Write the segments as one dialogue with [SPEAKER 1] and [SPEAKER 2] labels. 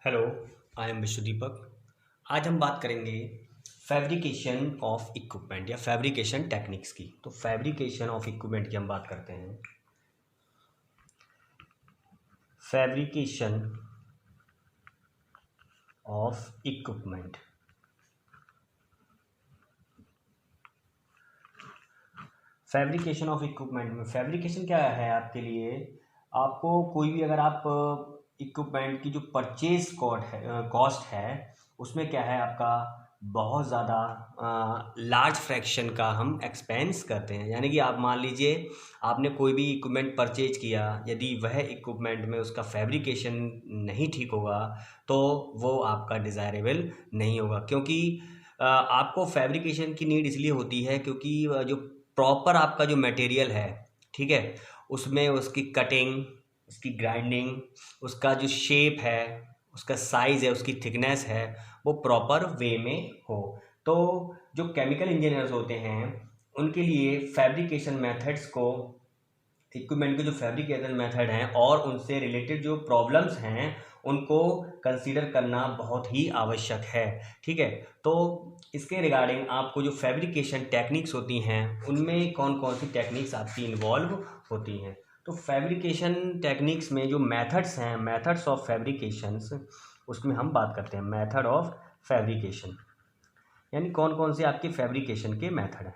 [SPEAKER 1] Hello, I am विश्व दीपक। आज हम बात करेंगे फैब्रिकेशन ऑफ इक्विपमेंट या फैब्रिकेशन टेक्निक्स की। तो फैब्रिकेशन ऑफ इक्विपमेंट की हम बात करते हैं। Fabrication of equipment. Fabrication of equipment में फैब्रिकेशन क्या है आपके लिए? आपको कोई भी अगर आप इक्विपमेंट की जो परचेज कॉस्ट है उसमें क्या है आपका बहुत ज़्यादा लार्ज फ्रैक्शन का हम एक्सपेंस करते हैं। यानी कि आप मान लीजिए आपने कोई भी इक्विपमेंट परचेज किया, यदि वह इक्विपमेंट में उसका फैब्रिकेशन नहीं ठीक होगा तो वो आपका डिज़ायरेबल नहीं होगा। क्योंकि आपको फैब्रिकेशन की नीड इसलिए होती है क्योंकि जो प्रॉपर आपका जो मटेरियल है, ठीक है, उसमें उसकी कटिंग, उसकी ग्राइंडिंग, उसका जो शेप है, उसका साइज़ है, उसकी थिकनेस है, वो प्रॉपर वे में हो। तो जो केमिकल इंजीनियर्स होते हैं उनके लिए फैब्रिकेशन मेथड्स को, इक्विपमेंट के जो फैब्रिकेशन मेथड हैं और उनसे रिलेटेड जो प्रॉब्लम्स हैं उनको कंसीडर करना बहुत ही आवश्यक है। ठीक है, तो इसके रिगार्डिंग आपको जो फैब्रिकेशन टेक्निक्स होती हैं उनमें कौन कौन सी टेक्निक्स आपकी इन्वॉल्व होती हैं। तो फैब्रिकेशन टेक्निक्स में जो मेथड्स हैं, मेथड्स ऑफ फैब्रिकेशंस, उसमें हम बात करते हैं मेथड ऑफ फैब्रिकेशन, यानी कौन कौन से आपके फैब्रिकेशन के मेथड हैं।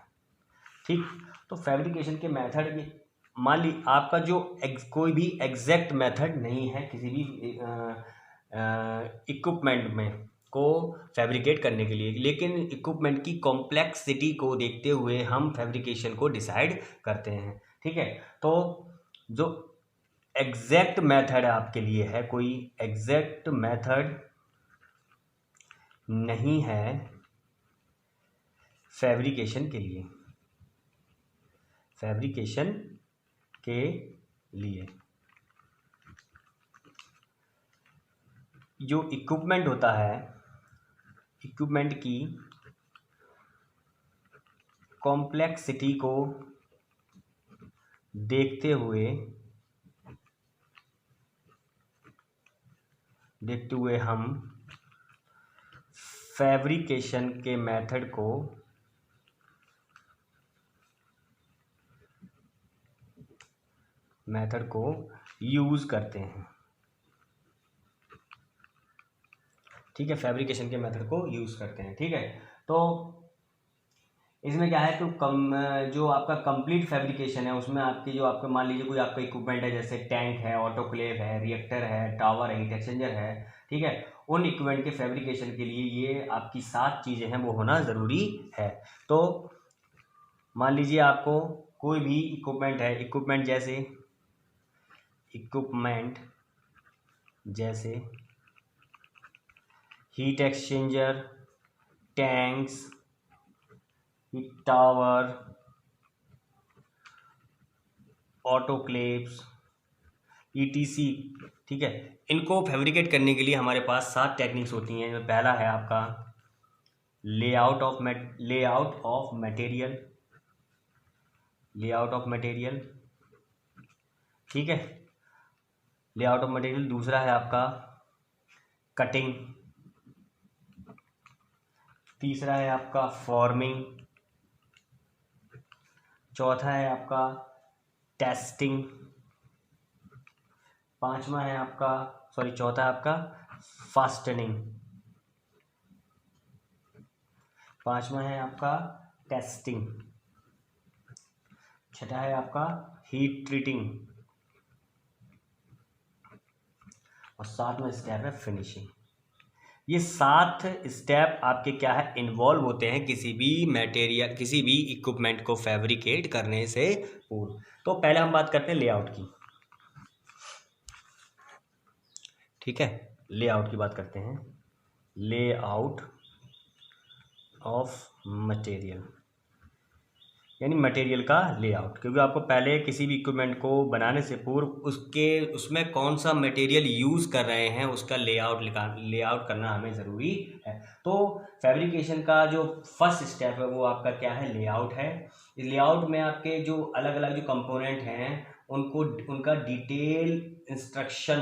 [SPEAKER 1] ठीक, तो फैब्रिकेशन के मेथड, मान ली आपका जो कोई भी एग्जैक्ट मेथड नहीं है किसी भी इक्विपमेंट में को फैब्रिकेट करने के लिए, लेकिन इक्विपमेंट की कॉम्प्लेक्सिटी को देखते हुए हम फैब्रिकेशन को डिसाइड करते हैं। ठीक है, तो जो एग्जैक्ट मेथड आपके लिए है, कोई एग्जैक्ट मेथड नहीं है फैब्रिकेशन के लिए, फैब्रिकेशन के लिए जो इक्विपमेंट होता है, इक्विपमेंट की कॉम्प्लेक्सिटी को देखते हुए हम फैब्रिकेशन के मेथड को यूज़ करते हैं। ठीक है, फैब्रिकेशन के मेथड को यूज़ करते हैं। ठीक है, तो इसमें क्या है, तो जो आपका कंप्लीट फैब्रिकेशन है उसमें आपकी जो आपका मान लीजिए कोई आपका इक्विपमेंट है, जैसे टैंक है, ऑटोक्लेव है, रिएक्टर है, टावर है, हीट एक्सचेंजर है। ठीक है, उन इक्विपमेंट के फैब्रिकेशन के लिए ये आपकी 7 चीज़ें हैं, वो होना ज़रूरी है। तो मान लीजिए आपको कोई भी इक्विपमेंट है, इक्विपमेंट जैसे heat exchanger, tanks, tower, autoclaves, ETC. ठीक है, इनको फैब्रिकेट करने के लिए हमारे पास 7 टेक्निक्स होती हैं। पहला है आपका layout of material, layout of material. ठीक है, लेआउट ऑफ मटेरियल। दूसरा है आपका कटिंग। तीसरा है आपका फॉर्मिंग। चौथा है आपका टेस्टिंग। चौथा है आपका फास्टनिंग। पांचवा है आपका टेस्टिंग। छठा है आपका हीट ट्रीटिंग और 7वां स्टेप है फिनिशिंग। ये 7 स्टेप आपके क्या है, इन्वॉल्व होते हैं किसी भी मटेरियल, किसी भी इक्विपमेंट को फैब्रिकेट करने से पूर्व। तो पहले हम बात करते हैं लेआउट की। ठीक है, लेआउट की बात करते हैं। लेआउट ऑफ मटेरियल, यानी मटेरियल का लेआउट। क्योंकि आपको पहले किसी भी इक्विपमेंट को बनाने से पूर्व उसमें कौन सा मटेरियल यूज़ कर रहे हैं उसका लेआउट करना हमें ज़रूरी है। तो फैब्रिकेशन का जो फर्स्ट स्टेप है वो आपका क्या है, लेआउट है। इस लेआउट में आपके जो अलग अलग जो कंपोनेंट हैं उनका डिटेल इंस्ट्रक्शन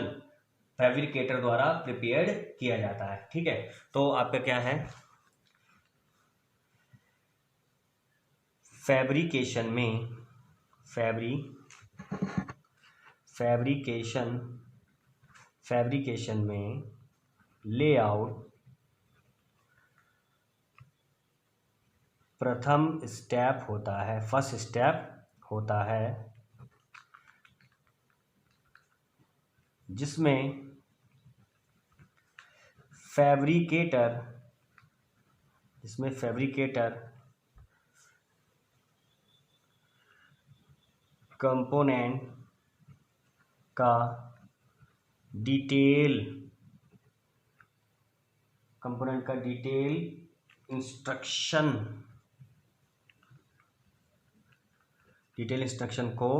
[SPEAKER 1] फैब्रिकेटर द्वारा प्रिपेयर्ड किया जाता है। ठीक है, तो आपका क्या है, फैब्रिकेशन में लेआउट प्रथम स्टेप होता है, फर्स्ट स्टेप होता है, जिसमें फैब्रिकेटर कंपोनेंट का डिटेल इंस्ट्रक्शन को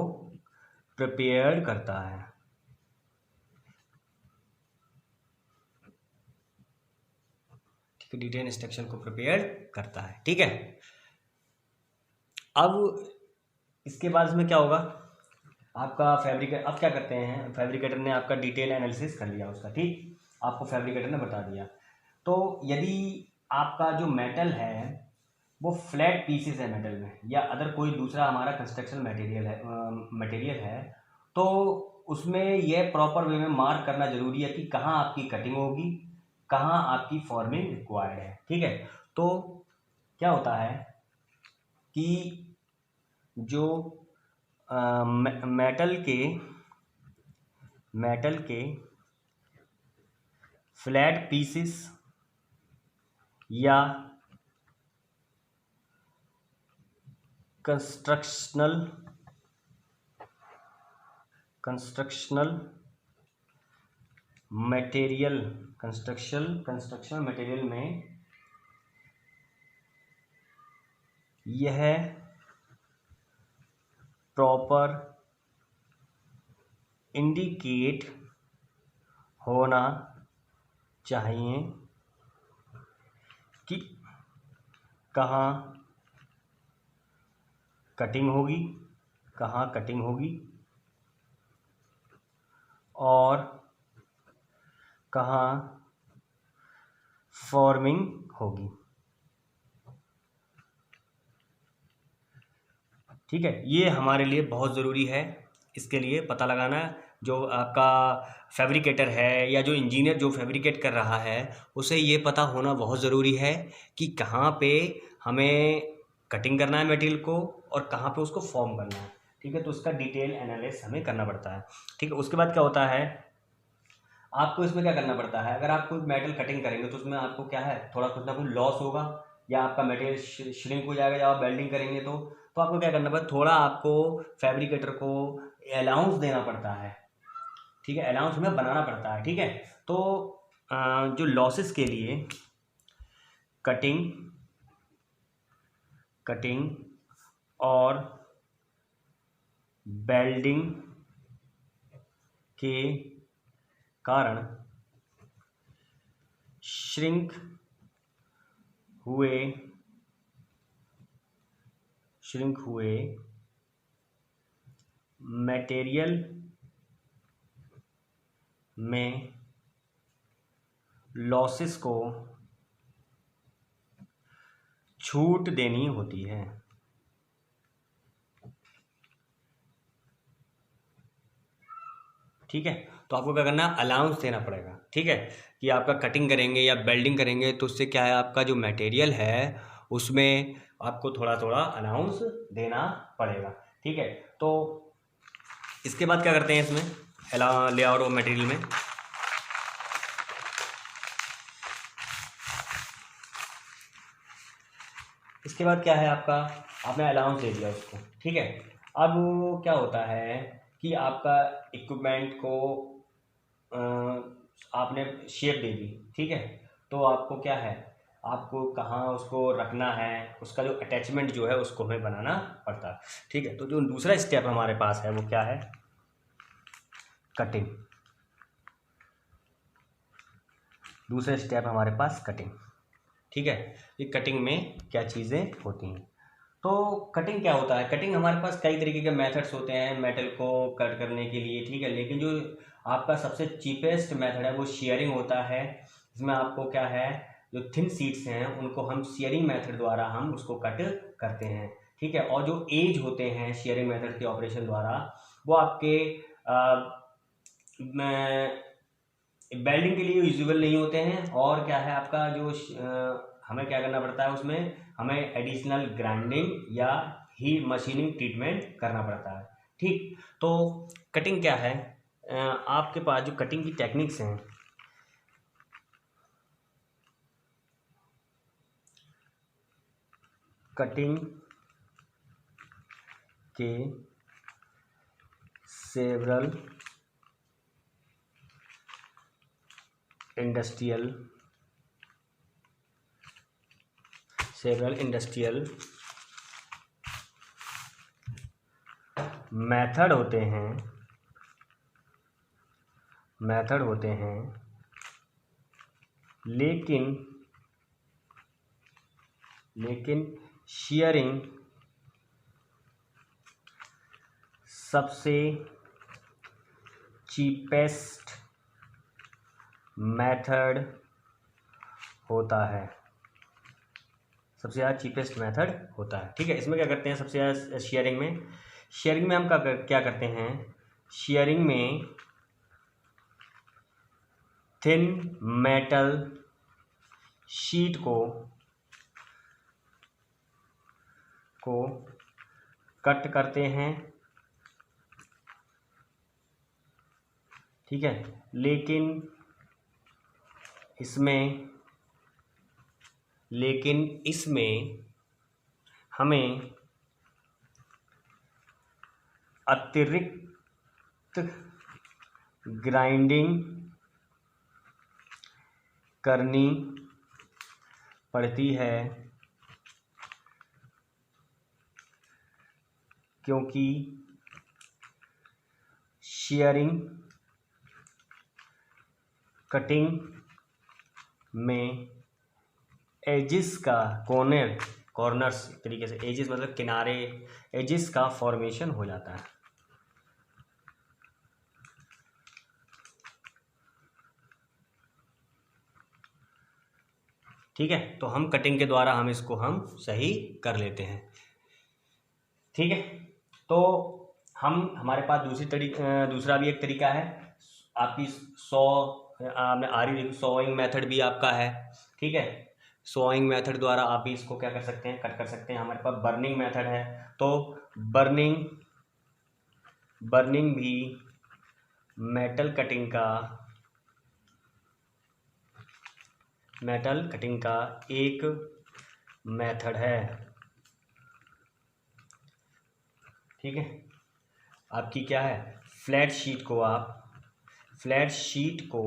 [SPEAKER 1] प्रिपेयर करता है। ठीक है, डिटेल इंस्ट्रक्शन को प्रिपेयर करता है। ठीक है, अब इसके बाद इसमें क्या होगा, आपका अब क्या करते हैं, फैब्रिकेटर ने आपका डिटेल एनालिसिस कर लिया उसका, ठीक, आपको फैब्रिकेटर ने बता दिया। तो यदि आपका जो मेटल है वो फ्लैट पीसेस है मेटल में, या अदर कोई दूसरा हमारा कंस्ट्रक्शन मटेरियल है, तो उसमें यह प्रॉपर वे में मार्क करना जरूरी है कि कहाँ आपकी कटिंग होगी, कहाँ आपकी फॉर्मिंग रिक्वायर्ड है। ठीक है, तो क्या होता है कि जो मेटल के फ्लैट पीसेस या कंस्ट्रक्शनल मटेरियल में यह प्रॉपर इंडिकेट होना चाहिए कि कहाँ कटिंग होगी और कहाँ फॉर्मिंग होगी। ठीक है, ये हमारे लिए बहुत ज़रूरी है, इसके लिए पता लगाना, जो आपका फैब्रिकेटर है या जो इंजीनियर जो फैब्रिकेट कर रहा है उसे ये पता होना बहुत ज़रूरी है कि कहाँ पे हमें कटिंग करना है मटेरियल को और कहाँ पे उसको फॉर्म करना है। ठीक है, तो उसका डिटेल एनालिसिस हमें करना पड़ता है। ठीक है, उसके बाद क्या होता है, आपको इसमें क्या करना पड़ता है, अगर आप कोई मेटल कटिंग करेंगे तो उसमें आपको क्या है, थोड़ा कुछ ना कुछ लॉस होगा, या आपका मटेरियल श्रिंक हो जाएगा, या आप वेल्डिंग करेंगे तो आपको क्या करना पड़ता है, थोड़ा आपको फैब्रिकेटर को अलाउंस देना पड़ता है। ठीक है, अलाउंस हमें बनाना पड़ता है। ठीक है, तो जो लॉसेस के लिए कटिंग और बेल्डिंग के कारण श्रिंक हुए मटेरियल में लॉसेस को छूट देनी होती है। ठीक है, तो आपको क्या करना है, अलाउंस देना पड़ेगा। ठीक है, कि आपका कटिंग करेंगे या बेल्डिंग करेंगे तो उससे क्या है, आपका जो मटेरियल है उसमें आपको थोड़ा थोड़ा अलाउंस देना पड़ेगा। ठीक है, तो इसके बाद क्या करते हैं, इसमें लेआउट और मटेरियल में इसके बाद क्या है, आपने अलाउंस दे दिया उसको। ठीक है, अब क्या होता है कि आपका इक्विपमेंट को आपने शेप दे दी। ठीक है, तो आपको क्या है, आपको कहाँ उसको रखना है, उसका जो अटैचमेंट जो है उसको हमें बनाना पड़ता है। ठीक है, तो जो दूसरा स्टेप हमारे पास है वो क्या है, कटिंग। दूसरा स्टेप हमारे पास कटिंग। ठीक है, ये कटिंग में क्या चीज़ें होती हैं, तो कटिंग क्या होता है? कटिंग हमारे पास कई तरीके के मेथड्स होते हैं मेटल को कट करने के लिए, ठीक है, लेकिन जो आपका सबसे चीपेस्ट मेथड है वो शेयरिंग होता है। इसमें आपको क्या है, जो थिन शीट्स हैं उनको हम शेयरिंग मेथड द्वारा हम उसको कट करते हैं, ठीक है। और जो एज होते हैं शेयरिंग मेथड के ऑपरेशन द्वारा, वो आपके वेल्डिंग के लिए यूजुअल नहीं होते हैं। और क्या है आपका जो हमें क्या करना पड़ता है, उसमें हमें एडिशनल ग्राइंडिंग या ही मशीनिंग ट्रीटमेंट करना पड़ता है, ठीक। तो कटिंग क्या है, आपके पास जो कटिंग की टेक्निक्स हैं, कटिंग के सेवरल इंडस्ट्रियल मेथड होते हैं, लेकिन शेयरिंग सबसे चीपेस्ट मेथड होता है, सबसे ज़्यादा चीपेस्ट मेथड होता है, ठीक है। इसमें क्या करते हैं, सबसे ज़्यादा शेयरिंग में हम क्या करते हैं, शेयरिंग में थिन मेटल शीट को कट करते हैं, ठीक है। लेकिन इसमें हमें अतिरिक्त ग्राइंडिंग करनी पड़ती है, क्योंकि शेयरिंग कटिंग में एजिस का कॉर्नर्स तरीके से, एजिस मतलब किनारे, एजिस का फॉर्मेशन हो जाता है, ठीक है। तो हम कटिंग के द्वारा हम इसको हम सही कर लेते हैं, ठीक है। तो हमारे पास दूसरा भी एक तरीका है, आपकी सॉइंग मेथड भी आपका है, ठीक है। सॉइंग मेथड द्वारा आप भी इसको क्या कर सकते हैं, कट कर सकते हैं। हमारे पास बर्निंग मेथड है, तो बर्निंग भी मेटल कटिंग का एक मेथड है, ठीक है। आपकी क्या है, फ्लैट शीट को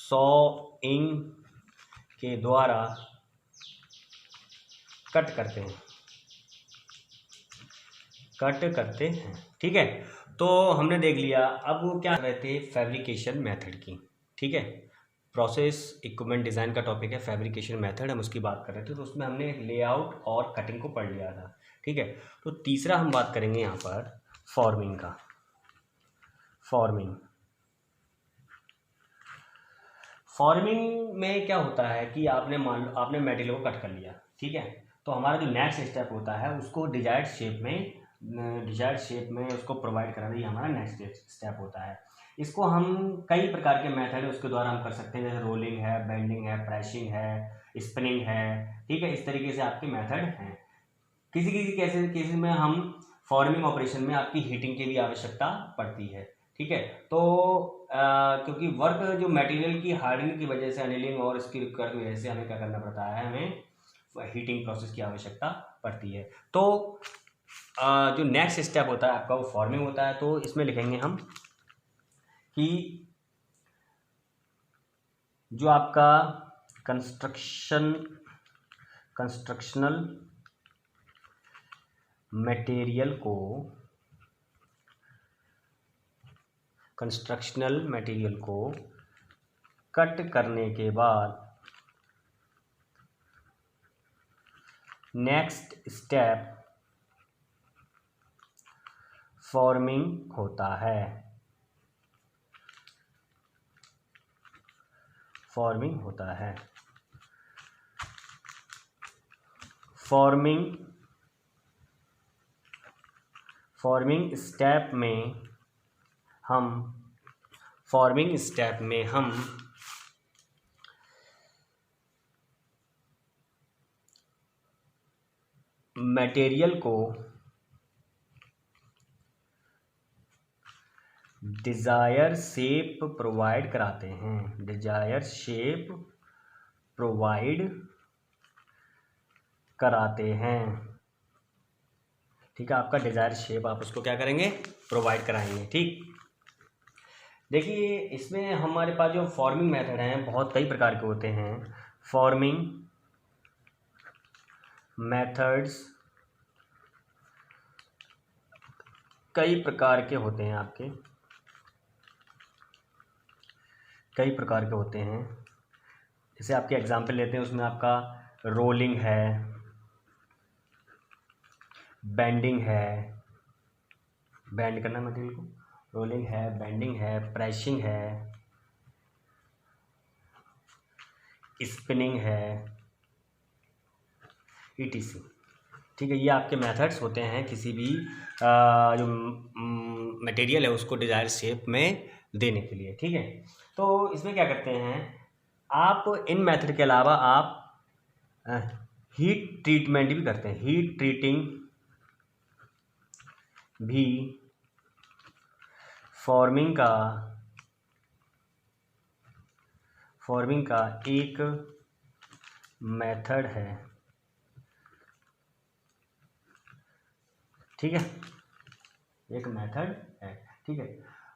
[SPEAKER 1] सॉइंग के द्वारा कट करते हैं, ठीक है। तो हमने देख लिया, अब वो क्या कर रहे थे, फैब्रिकेशन मेथड की, ठीक है। प्रोसेस इक्विपमेंट डिज़ाइन का टॉपिक है फैब्रिकेशन मेथड, हम उसकी बात कर रहे थे, तो उसमें हमने लेआउट और कटिंग को पढ़ लिया था, ठीक है। तो तीसरा हम बात करेंगे यहाँ पर फॉर्मिंग का। फॉर्मिंग में क्या होता है कि आपने मेटेरियल को कट कर लिया, ठीक है। तो हमारा जो नेक्स्ट स्टेप होता है उसको डिजायर्ड शेप में उसको प्रोवाइड कराना, ये हमारा नेक्स्ट स्टेप होता है। इसको हम कई प्रकार के मेथड है उसके द्वारा हम कर सकते हैं, जैसे रोलिंग है, बेंडिंग है, प्रेसिंग है, स्पिनिंग है, ठीक है। इस तरीके से आपके मेथड हैं। किसी केसेस में हम फॉर्मिंग ऑपरेशन में आपकी हीटिंग की भी आवश्यकता पड़ती है, ठीक है। तो क्योंकि वर्क जो मटेरियल की हार्डनिंग की वजह से, अनिलिंग और इसकी रिक्वायर्ड की वजह से हमें क्या करना पड़ता है, हमें हीटिंग प्रोसेस की आवश्यकता पड़ती है। तो जो नेक्स्ट स्टेप होता है आपका वो फॉर्मिंग होता है। तो इसमें लिखेंगे हम कि जो आपका कंस्ट्रक्शनल मटेरियल को कट करने के बाद नेक्स्ट स्टेप फॉर्मिंग होता है। फॉर्मिंग होता है। फॉर्मिंग स्टेप में हम मटेरियल को डिजायर शेप प्रोवाइड कराते हैं। डिजायर शेप प्रोवाइड कराते हैं। ठीक है, आपका डिजायर शेप आप उसको क्या करेंगे, प्रोवाइड कराएंगे। ठीक, देखिए इसमें हमारे पास जो फॉर्मिंग मेथड हैं बहुत कई प्रकार के होते हैं। फॉर्मिंग मेथड्स कई प्रकार के होते हैं, आपके कई प्रकार के होते हैं। जैसे आपके एग्जाम्पल लेते हैं, उसमें आपका रोलिंग है, बेंडिंग है, बेंड करना मटेरियल को, रोलिंग है, बेंडिंग है, प्रेसिंग है, स्पिनिंग है, ETC। ठीक है, ये आपके मेथड्स होते हैं किसी भी जो मटेरियल है उसको डिजायर शेप में देने के लिए। ठीक है, तो इसमें क्या करते हैं आप, इन मेथड के अलावा आप हीट ट्रीटमेंट भी करते हैं। हीट ट्रीटिंग भी फॉर्मिंग का एक मेथड है। ठीक है, एक मेथड है। ठीक है,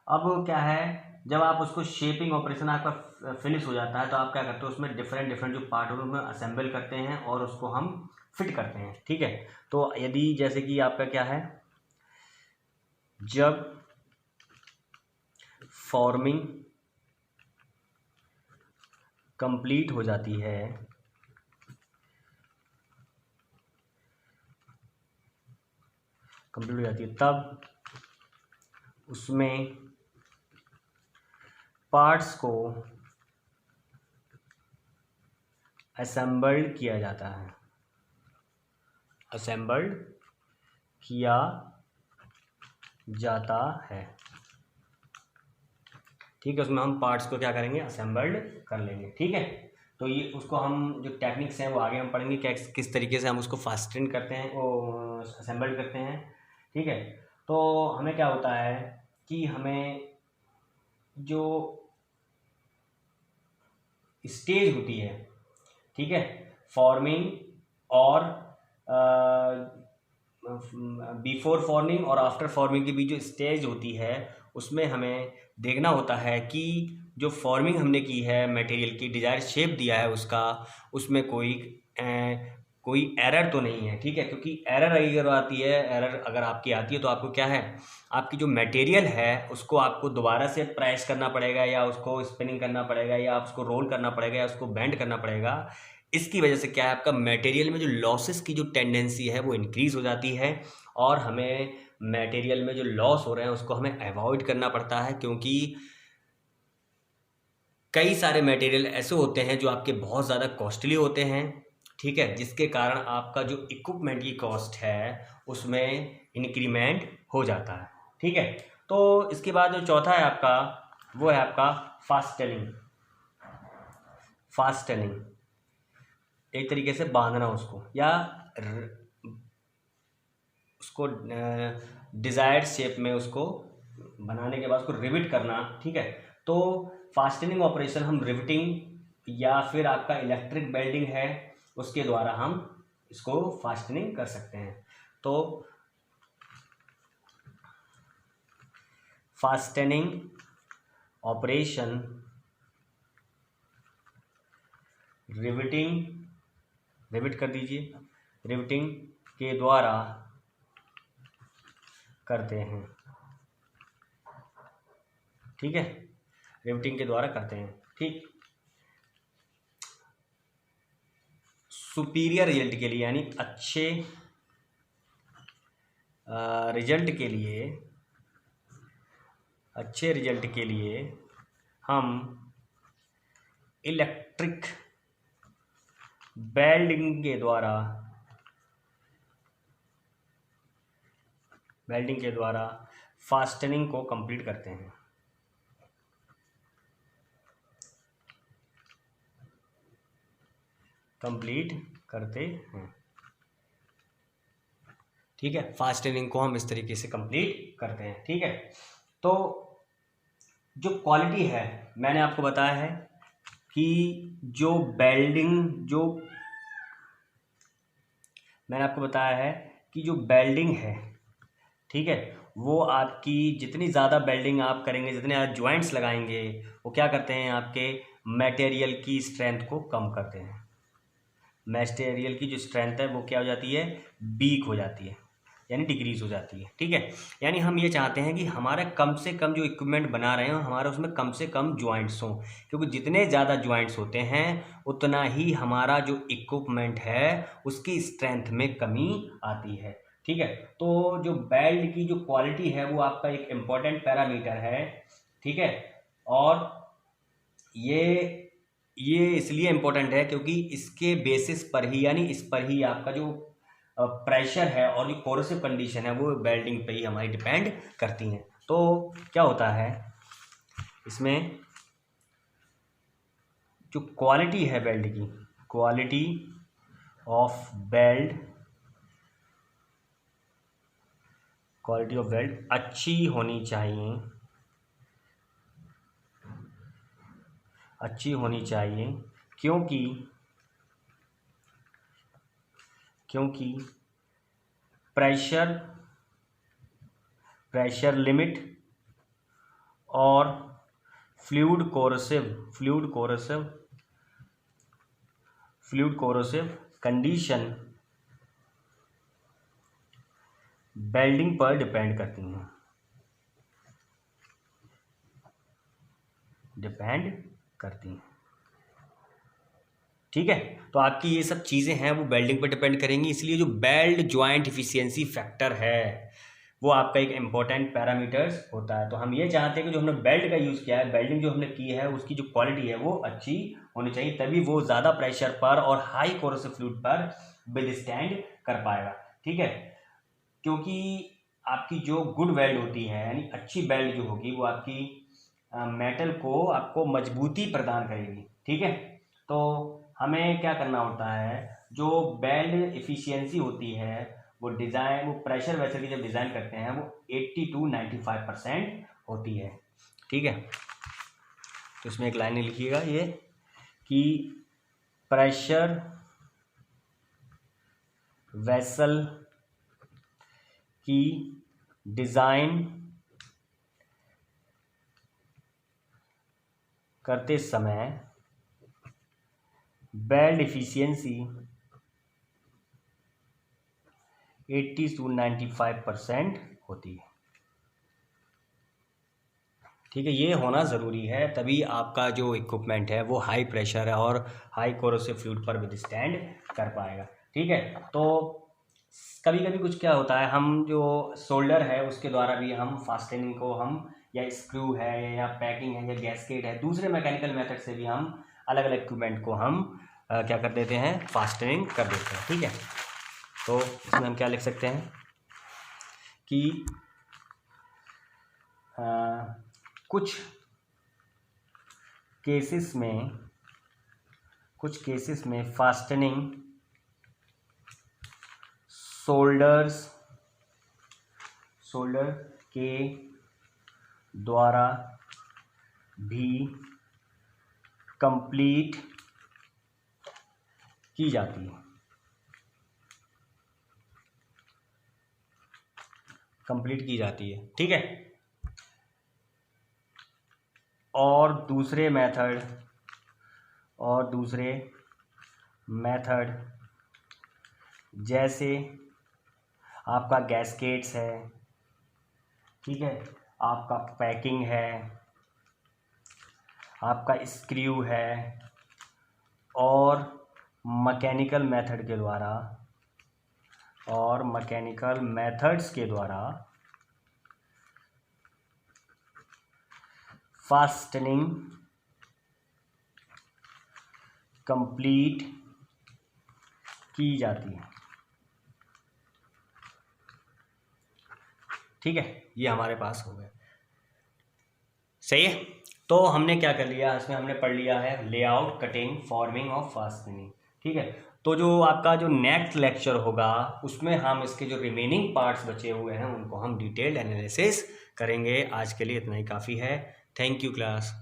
[SPEAKER 1] अब क्या है, जब आप उसको शेपिंग ऑपरेशन आपका फिनिश हो जाता है तो आप क्या करते हो, उसमें डिफरेंट जो पार्ट होते हैं उसमें असेंबल करते हैं और उसको हम फिट करते हैं। ठीक है, तो यदि जैसे कि आपका क्या है, जब फॉर्मिंग कंप्लीट हो जाती है तब उसमें पार्ट्स को असेंबल्ड किया जाता है। असेंबल्ड किया जाता है। ठीक है, उसमें हम पार्ट्स को क्या करेंगे, असेंबल्ड कर लेंगे। ठीक है, तो ये उसको हम जो टेक्निक्स हैं वो आगे हम पढ़ेंगे, क्या किस तरीके से हम उसको फास्टन करते हैं, वो असेंबल्ड करते हैं। ठीक है, तो हमें क्या होता है कि हमें जो स्टेज होती है, ठीक है, फॉर्मिंग और बिफोर फॉर्मिंग और आफ्टर फॉर्मिंग के बीच जो स्टेज होती है उसमें हमें देखना होता है कि जो फॉर्मिंग हमने की है मटेरियल की, डिजायर शेप दिया है उसका, उसमें कोई एरर तो नहीं है। ठीक है, क्योंकि एरर अगर आती है, एरर अगर आपकी आती है तो आपको क्या है, आपकी जो मटेरियल है उसको आपको दोबारा से प्रेस करना पड़ेगा, या उसको स्पिनिंग करना पड़ेगा, या उसको रोल करना पड़ेगा, या उसको बेंड करना पड़ेगा। इसकी वजह से क्या है, आपका मटेरियल में जो लॉसेस की जो टेंडेंसी है वो इंक्रीज हो जाती है, और हमें मटेरियल में जो लॉस हो रहे हैं उसको हमें अवॉइड करना पड़ता है, क्योंकि कई सारे मटेरियल ऐसे होते हैं जो आपके बहुत ज़्यादा कॉस्टली होते हैं। ठीक है, जिसके कारण आपका जो इक्विपमेंट की कॉस्ट है उसमें इंक्रीमेंट हो जाता है। ठीक है, तो इसके बाद जो चौथा है आपका, वो है आपका फास्टनिंग। फास्टनिंग एक तरीके से बांधना उसको, या उसको डिजायर्ड शेप में उसको बनाने के बाद उसको रिविट करना। ठीक है, तो फास्टनिंग ऑपरेशन हम रिविटिंग या फिर आपका इलेक्ट्रिक वेल्डिंग है उसके द्वारा हम इसको फास्टनिंग कर सकते हैं। तो फास्टनिंग ऑपरेशन रिविट कर दीजिए, रिविटिंग के द्वारा करते हैं। ठीक है, रिविटिंग के द्वारा करते हैं। ठीक, सुपीरियर रिजल्ट के लिए यानी अच्छे रिजल्ट के लिए हम इलेक्ट्रिक वेल्डिंग के द्वारा फास्टनिंग को कंप्लीट करते हैं। ठीक है, फास्टनिंग को हम इस तरीके से कंप्लीट करते हैं। ठीक है, तो जो क्वालिटी है मैंने आपको बताया है कि जो बेल्डिंग है, ठीक है, वो आपकी जितनी ज़्यादा बेल्डिंग आप करेंगे, जितने ज़्यादा ज्वाइंट्स लगाएंगे, वो क्या करते हैं, आपके मटेरियल की स्ट्रेंथ को कम करते हैं। मटेरियल की जो स्ट्रेंथ है वो क्या हो जाती है, वीक हो जाती है, यानी डिक्रीज हो जाती है। ठीक है, यानी हम ये चाहते हैं कि हमारा कम से कम जो इक्विपमेंट बना रहे हो हमारा उसमें कम से कम ज्वाइंट्स हों, क्योंकि जितने ज़्यादा ज्वाइंट्स होते हैं उतना ही हमारा जो इक्विपमेंट है उसकी स्ट्रेंथ में कमी आती है। ठीक है, तो जो बेल्ट की जो क्वालिटी है वो आपका एक इम्पॉर्टेंट पैरामीटर है। ठीक है, और ये इसलिए इम्पोर्टेंट है क्योंकि इसके बेसिस पर ही, यानी इस पर ही आपका जो प्रेशर है और जो कोरोसिव कंडीशन है वो वेल्डिंग पे ही हमारी डिपेंड करती हैं। तो क्या होता है इसमें, जो क्वालिटी है वेल्ड की, क्वालिटी ऑफ वेल्ड अच्छी होनी चाहिए, क्योंकि प्रेशर लिमिट और फ्लूइड कोरोसिव कंडीशन वेल्डिंग पर डिपेंड करती हैं। ठीक है, तो आपकी ये सब चीज़ें हैं वो वेल्डिंग पर डिपेंड करेंगी, इसलिए जो वेल्ड ज्वाइंट इफिशियंसी फैक्टर है वो आपका एक इम्पोर्टेंट पैरामीटर्स होता है। तो हम ये चाहते हैं कि जो हमने बेल्ट का यूज़ किया है, वेल्डिंग जो हमने की है, उसकी जो क्वालिटी है वो अच्छी होनी चाहिए, तभी वो ज़्यादा प्रेशर पर और हाई कोरोसिव फ्लूइड पर विदस्टैंड कर पाएगा। ठीक है, क्योंकि आपकी जो गुड वेल्ड होती है, यानी अच्छी वेल्ड जो होगी वो आपकी मेटल को आपको मजबूती प्रदान करेगी। ठीक है, तो हमें क्या करना होता है, जो वेल्ड इफिशियंसी होती है वो प्रेशर वेसल की जब डिज़ाइन करते हैं वो 80 to 95% होती है। ठीक है, तो इसमें एक लाइन लिखिएगा ये कि प्रेशर वेसल की डिज़ाइन करते समय वेल्ड इफिशियंसी 80 to 95% होती है। ठीक है, ये होना ज़रूरी है, तभी आपका जो इक्विपमेंट है वो हाई प्रेशर है और हाई कोरोसिव फ्लूइड पर विदस्टैंड कर पाएगा। ठीक है, तो कभी कभी कुछ क्या होता है, हम जो सोल्डर है उसके द्वारा भी हम फास्टनिंग को हम, या स्क्रू है या पैकिंग है या गैसकेट है, दूसरे मैकेनिकल मेथड से भी हम अलग अलग इक्विपमेंट को हम क्या कर देते हैं, फास्टनिंग कर देते हैं। ठीक है, तो इसमें हम क्या लिख सकते हैं कि कुछ केसेस में फास्टनिंग सोल्डर के द्वारा भी कंप्लीट की जाती है। ठीक है, और दूसरे मेथड जैसे आपका गैसकेट्स है, ठीक है, आपका पैकिंग है, आपका स्क्रू है, और मैकेनिकल मेथड के द्वारा और मैकेनिकल मेथड्स के द्वारा फास्टनिंग कंप्लीट की जाती है। ठीक है, ये हमारे पास हो गया। सही है, तो हमने क्या कर लिया इसमें, हमने पढ़ लिया है लेआउट, कटिंग, फॉर्मिंग और फास्टनिंग। ठीक है, तो जो आपका जो नेक्स्ट लेक्चर होगा उसमें हम इसके जो रिमेनिंग पार्ट्स बचे हुए हैं उनको हम डिटेल्ड एनालिसिस करेंगे। आज के लिए इतना ही काफ़ी है। Thank you class.